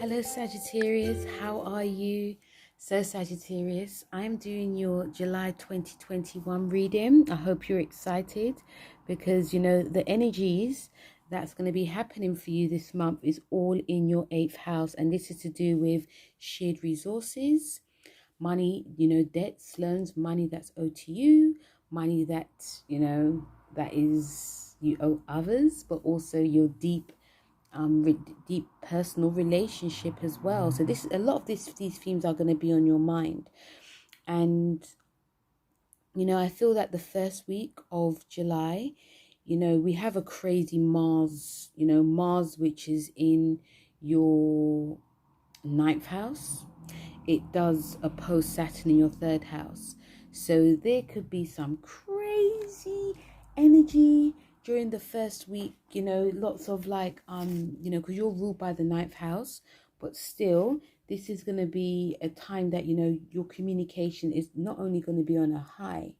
Hello Sagittarius, how are you? So Sagittarius, I'm doing your July 2021 reading. I hope you're excited because the energies that's going to be happening for you this month is all in your 8th house, and this is to do with shared resources, money, debts, loans, money that's owed to you, money that, that is you owe others, but also your deep personal relationship as well. So this, a lot of these themes are going to be on your mind. And I feel that the first week of July, we have a crazy Mars, Mars, which is in your 9th house. It does oppose Saturn in your 3rd house. So there could be some crazy energy during the first week, lots of because you're ruled by the 9th house, but still, this is going to be a time that, your communication is not only going to be on a high,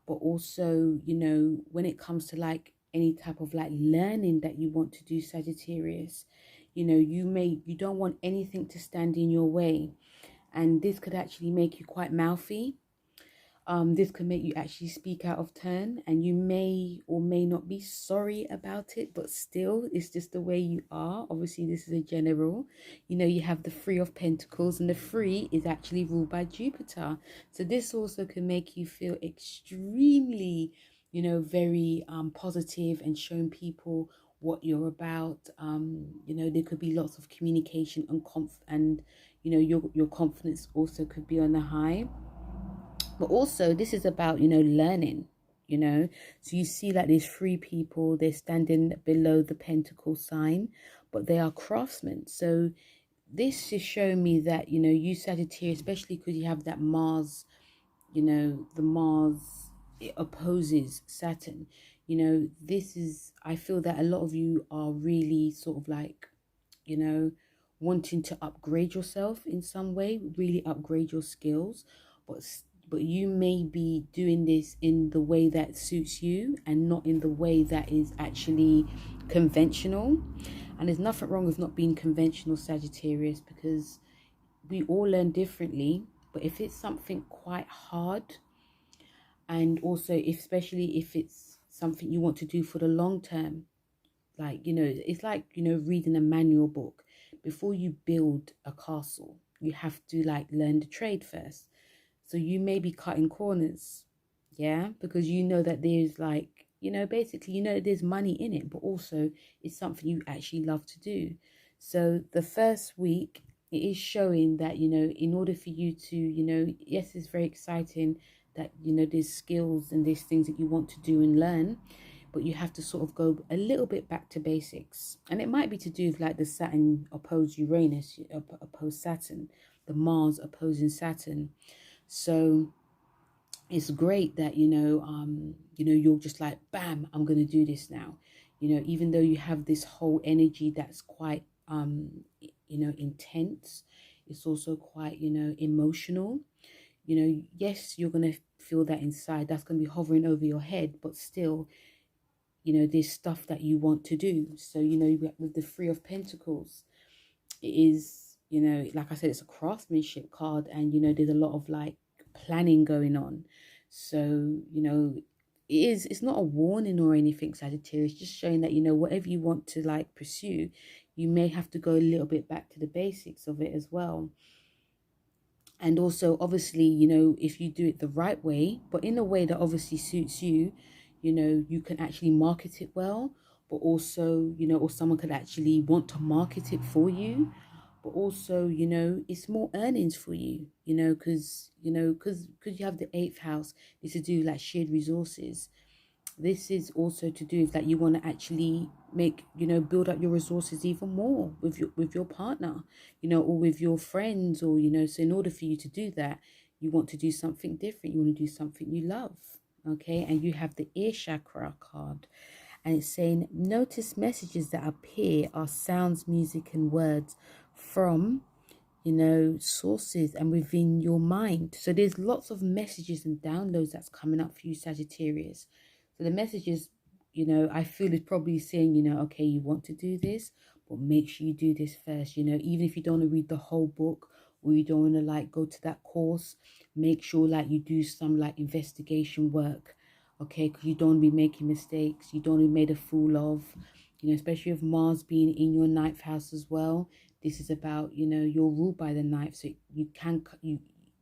but also, when it comes to any type of learning that you want to do, Sagittarius, you don't want anything to stand in your way. And this could actually make you quite mouthy. This can make you actually speak out of turn, and you may or may not be sorry about it, but still, it's just the way you are. Obviously, this is a general. You have the Three of Pentacles, and the Three is actually ruled by Jupiter. So this also can make you feel extremely, very positive and showing people what you're about. There could be lots of communication and your confidence also could be on the high. But also, this is about, learning, So you see these 3 people, they're standing below the Pentacle sign, but they are craftsmen. So this is showing me that, you Sagittarius, especially because you have that Mars, the Mars, it opposes Saturn. I feel that a lot of you are really sort of wanting to upgrade yourself in some way, really upgrade your skills, but you may be doing this in the way that suits you and not in the way that is actually conventional. And there's nothing wrong with not being conventional, Sagittarius, because we all learn differently. But if it's something quite hard, and also especially if it's something you want to do for the long term, it's like reading a manual book. Before you build a castle, you have to learn the trade first. So you may be cutting corners, yeah, because that there's basically there's money in it, but also it's something you actually love to do. So the first week, it is showing that in order for you to yes, it's very exciting that there's skills and there's things that you want to do and learn, but you have to sort of go a little bit back to basics. And it might be to do with the Saturn opposed Uranus, opposed Saturn, the Mars opposing Saturn. So it's great that you're just bam, I'm gonna do this now. Even though you have this whole energy that's quite intense, it's also quite emotional. Yes, you're gonna feel that inside, that's gonna be hovering over your head, but still, there's stuff that you want to do. So with the Three of Pentacles, it is, like I said, it's a craftsmanship card, and there's a lot of planning going on. So it's not a warning or anything, Sagittarius, just showing that whatever you want to pursue, you may have to go a little bit back to the basics of it as well. And also, obviously, if you do it the right way, but in a way that obviously suits you, you can actually market it well, but also, or someone could actually want to market it for you. But also, it's more earnings for you, because you have the 8th house. This is to do shared resources. This is also to do with you want to actually make, build up your resources even more with your partner, or with your friends, or, so in order for you to do that, you want to do something different. You want to do something you love. Okay. And you have the ear chakra card, and it's saying, notice messages that appear are sounds, music, and words from, sources and within your mind. So there's lots of messages and downloads that's coming up for you, Sagittarius. So the messages, I feel is probably saying, okay, you want to do this, but make sure you do this first. You know, even if you don't want to read the whole book, or you don't want to like go to that course, make sure like you do some like investigation work, okay? Because you don't want to be making mistakes. You don't want to be made a fool of, you know, especially with Mars being in your ninth house as well. This is about, you know, you're ruled by the ninth, so you can, you,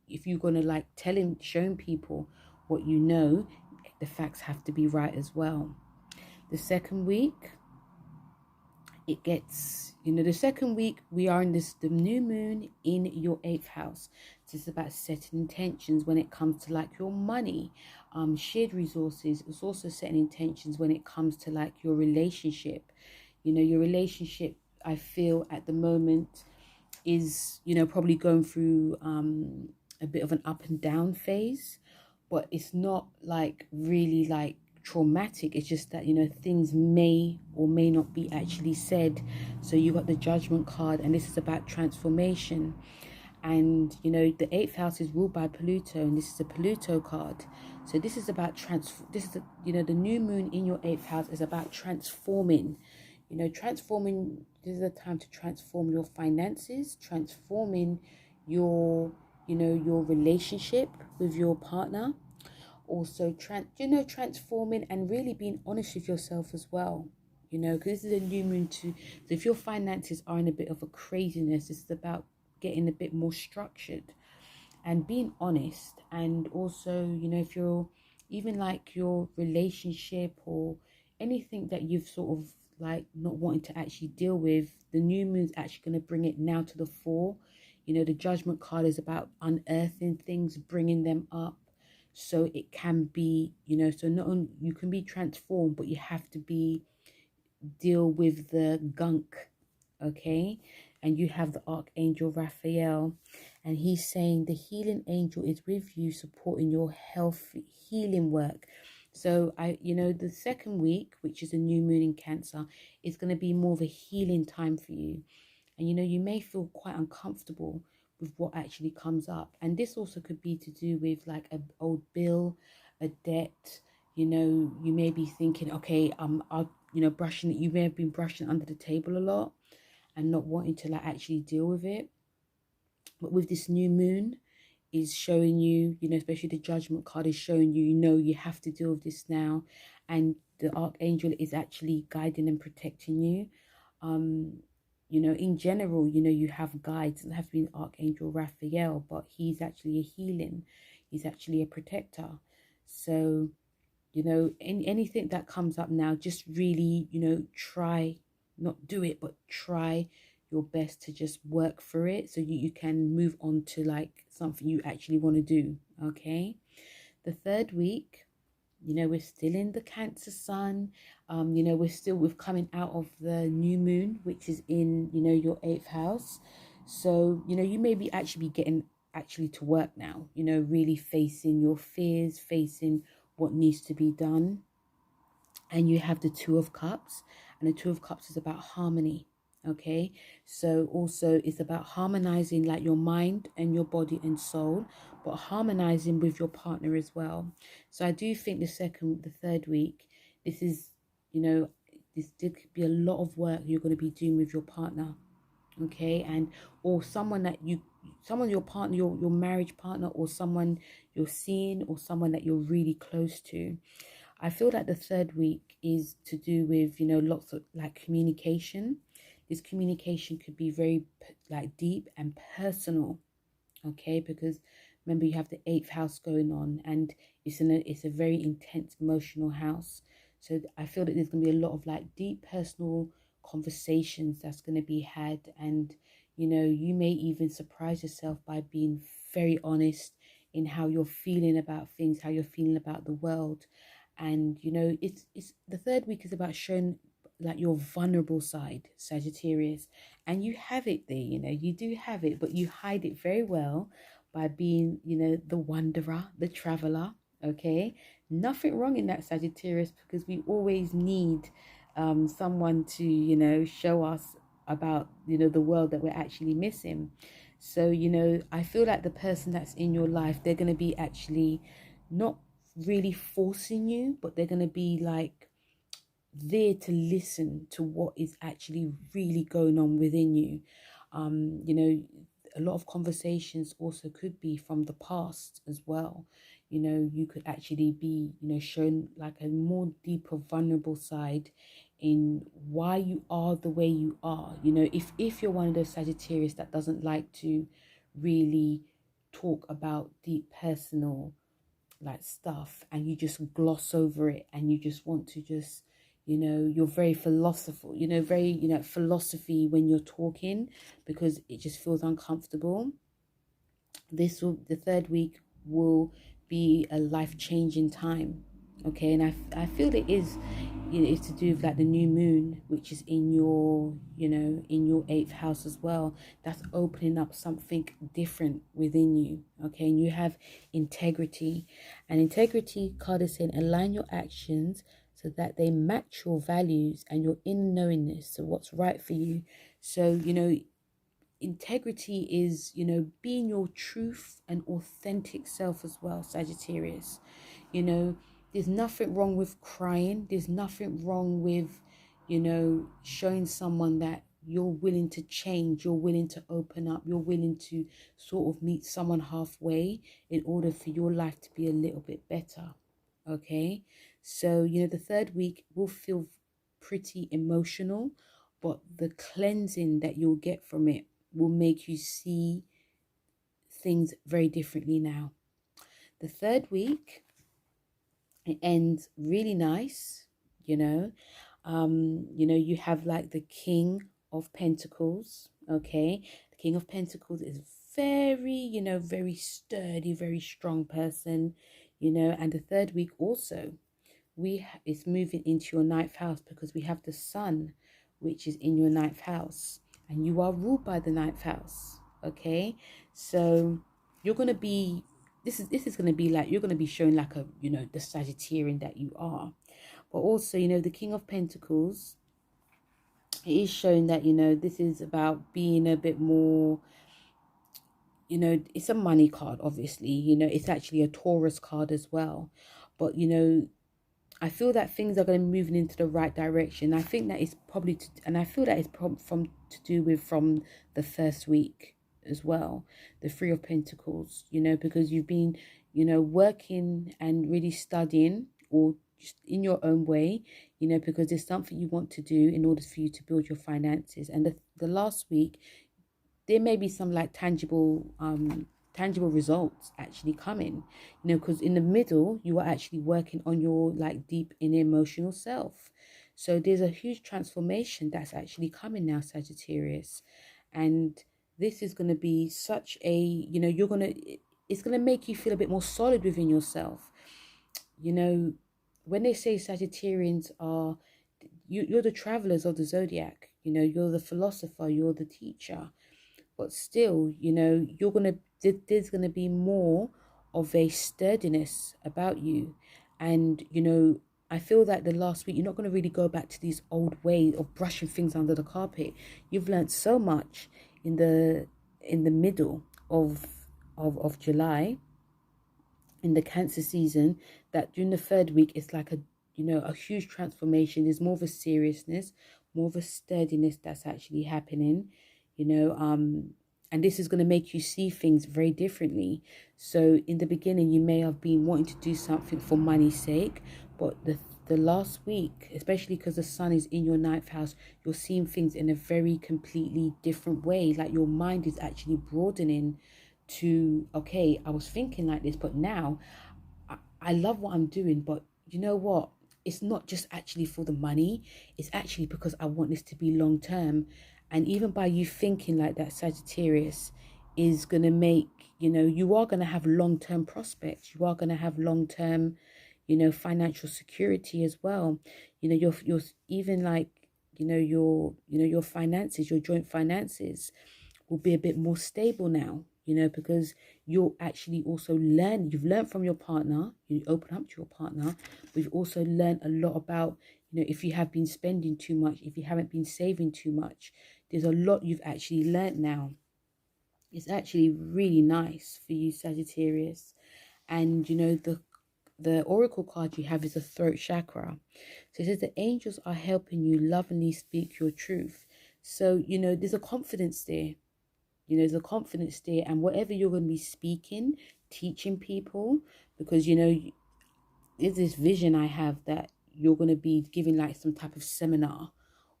if you're gonna like showing people what you know, the facts have to be right as well. The second week, it gets, you know, the second week we are in the new moon in your eighth house. So it's about setting intentions when it comes to like your money, shared resources. It's also setting intentions when it comes to like your relationship. You know, your relationship, I feel at the moment, is, you know, probably going through a bit of an up and down phase, but it's not like really like traumatic. It's just that, you know, things may or may not be actually said. So you got the Judgment card, and this is about transformation. And you know, the eighth house is ruled by Pluto, and this is a Pluto card. So this is about this is you know, the new moon in your eighth house is about transforming. You know, transforming. This is a time to transform your finances, transforming your, you know, your relationship with your partner. Also, you know, transforming and really being honest with yourself as well. You know, because this is a new moon too. So if your finances are in a bit of a craziness, this is about getting a bit more structured and being honest. And also, you know, if you're even like your relationship or anything that you've sort of like not wanting to actually deal with, the new moon's actually going to bring it now to the fore. You know, the Judgment card is about unearthing things, bringing them up, so it can be, you know, so not only you can be transformed, but you have to be deal with the gunk, okay? And you have the Archangel Raphael, and he's saying the healing angel is with you, supporting your health healing work. So you know, the second week, which is a new moon in Cancer, is going to be more of a healing time for you. And you know, you may feel quite uncomfortable with what actually comes up, and this also could be to do with like an old bill, a debt. You know, you may be thinking, okay, I'll, you know, brushing it. You may have been brushing under the table a lot and not wanting to like actually deal with it. But with this new moon, is showing you, you know, especially the Judgment card is showing you, you know, you have to deal with this now, and the Archangel is actually guiding and protecting you. You know, in general, you know, you have guides. It doesn't have to be Archangel Raphael, but he's actually a healing. He's actually a protector. So, you know, anything that comes up now, just really, you know, try, not do it, but try your best to just work through it, so you can move on to like something you actually want to do, okay? The third week, you know, we're still in the Cancer sun. You know, we're coming out of the new moon, which is in, you know, your eighth house. So, you know, you may be actually getting actually to work now, you know, really facing your fears, facing what needs to be done. And you have the Two of Cups, and the Two of Cups is about harmony, okay? So also it's about harmonizing like your mind and your body and soul, but harmonizing with your partner as well. So I do think the third week, this is, you know, this could be a lot of work you're going to be doing with your partner, okay? And or someone that someone, your partner, your marriage partner, or someone you're seeing, or someone that you're really close to. I feel like the third week is to do with, you know, lots of like communication. This communication could be very like deep and personal, okay? Because remember, you have the eighth house going on, and it's a very intense emotional house. So I feel that there's going to be a lot of like deep personal conversations that's going to be had. And you know, you may even surprise yourself by being very honest in how you're feeling about things, how you're feeling about the world. And you know, it's the third week is about showing like your vulnerable side, Sagittarius. And you have it there, you know, you do have it, but you hide it very well by being, you know, the wanderer, the traveler, okay? Nothing wrong in that, Sagittarius, because we always need someone to, you know, show us about, you know, the world that we're actually missing. So, you know, I feel like the person that's in your life, they're going to be actually not really forcing you, but they're going to be like there to listen to what is actually really going on within you. You know, a lot of conversations also could be from the past as well. You know, you could actually be, you know, shown like a more deeper, vulnerable side in why you are the way you are. You know, if you're one of those Sagittarius that doesn't like to really talk about deep personal like stuff, and you just gloss over it, and you just want to just, you know, you're very philosophical, you know, very, you know, philosophy when you're talking, because it just feels uncomfortable. The third week will be a life-changing time. Okay, and I feel it is, you know, it's to do with like the new moon, which is in your, you know, in your 8th house as well. That's opening up something different within you. Okay, and you have integrity, and integrity card is saying align your actions so that they match your values and your inner knowingness, so what's right for you. So, you know, integrity is, you know, being your truth and authentic self as well, Sagittarius. You know, there's nothing wrong with crying. There's nothing wrong with, you know, showing someone that you're willing to change, you're willing to open up, you're willing to sort of meet someone halfway in order for your life to be a little bit better. Okay, so, you know, the third week will feel pretty emotional, but the cleansing that you'll get from it will make you see things very differently now. The third week, it ends really nice, you know. You know, you have like the King of Pentacles, okay? The King of Pentacles is very, you know, very sturdy, very strong person, you know. And the third week also, it's moving into your 9th house, because we have the Sun, which is in your 9th house, and you are ruled by the 9th house. Okay, so you're gonna be, this is gonna be like, you're gonna be showing like a, you know, the Sagittarian that you are. But also, you know, the King of Pentacles, it is showing that, you know, this is about being a bit more, you know, it's a money card, obviously, you know, it's actually a Taurus card as well. But, you know, I feel that things are going to be moving into the right direction. I think that is probably, and I feel that it's from to do with from the first week as well, the Three of Pentacles, you know, because you've been, you know, working and really studying, or just in your own way, you know, because there's something you want to do in order for you to build your finances. And the last week, there may be some like tangible results actually coming, you know, because in the middle you are actually working on your like deep inner emotional self. So there's a huge transformation that's actually coming now, Sagittarius. And this is going to be such a, you know, it's going to make you feel a bit more solid within yourself. You know, when they say Sagittarians are, you're the travelers of the zodiac, you know, you're the philosopher, you're the teacher. But still, you know, there's gonna be more of a sturdiness about you. And, you know, I feel that the last week you're not going to really go back to these old ways of brushing things under the carpet. You've learned so much in the middle of July, in the Cancer season, that during the third week it's like a, you know, a huge transformation. There's more of a seriousness, more of a sturdiness that's actually happening, you know. And this is going to make you see things very differently. So in the beginning you may have been wanting to do something for money's sake, but the last week, especially because the Sun is in your 9th house, you're seeing things in a very completely different way. Like your mind is actually broadening to, okay, I was thinking like this, but now I love what I'm doing. But you know what, it's not just actually for the money, it's actually because I want this to be long term. And even by you thinking like that, Sagittarius, is going to make, you know, you are going to have long-term prospects, you are going to have long-term, you know, financial security as well. You know, you're even like, your finances, your joint finances will be a bit more stable now, you know, because you'll actually also you've learned from your partner, you open up to your partner, but you've also learned a lot about, you know, if you have been spending too much, if you haven't been saving too much, there's a lot you've actually learned now. It's actually really nice for you, Sagittarius. And, you know, the oracle card you have is the throat chakra. So it says the angels are helping you lovingly speak your truth. So, there's a confidence there. There's a confidence there. And whatever you're going to be speaking, teaching people, because, there's this vision I have that you're going to be giving like some type of seminar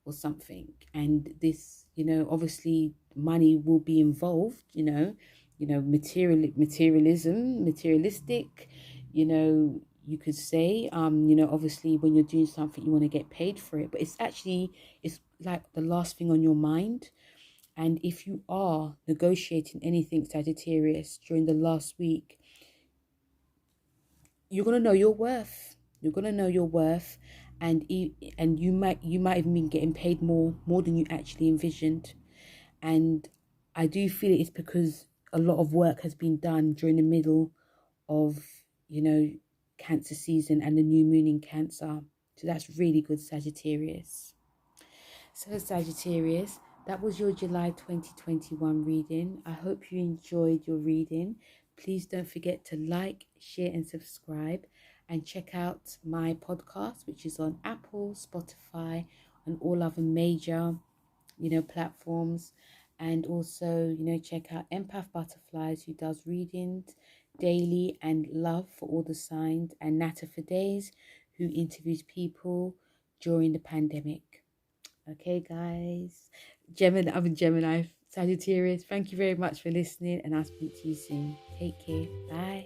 or something. And this, obviously money will be involved, materialistic, you could say, obviously when you're doing something, you want to get paid for it, but it's like the last thing on your mind. And if you are negotiating anything, Sagittarius, during the last week, you're gonna know your worth. You're gonna know your worth, and you might even be getting paid more than you actually envisioned. And I do feel it's because a lot of work has been done during the middle of Cancer season and the new moon in Cancer. So that's really good, Sagittarius. So, Sagittarius, that was your July 2021 reading. I hope you enjoyed your reading. Please don't forget to like, share, and subscribe. And check out my podcast, which is on Apple, Spotify, and all other major, platforms. And also, check out Empath Butterflies, who does readings daily, and Love for all the signs, and Natter for Days, who interviews people during the pandemic. Okay, guys. I'm a Gemini, Sagittarius. Thank you very much for listening, and I'll speak to you soon. Take care. Bye.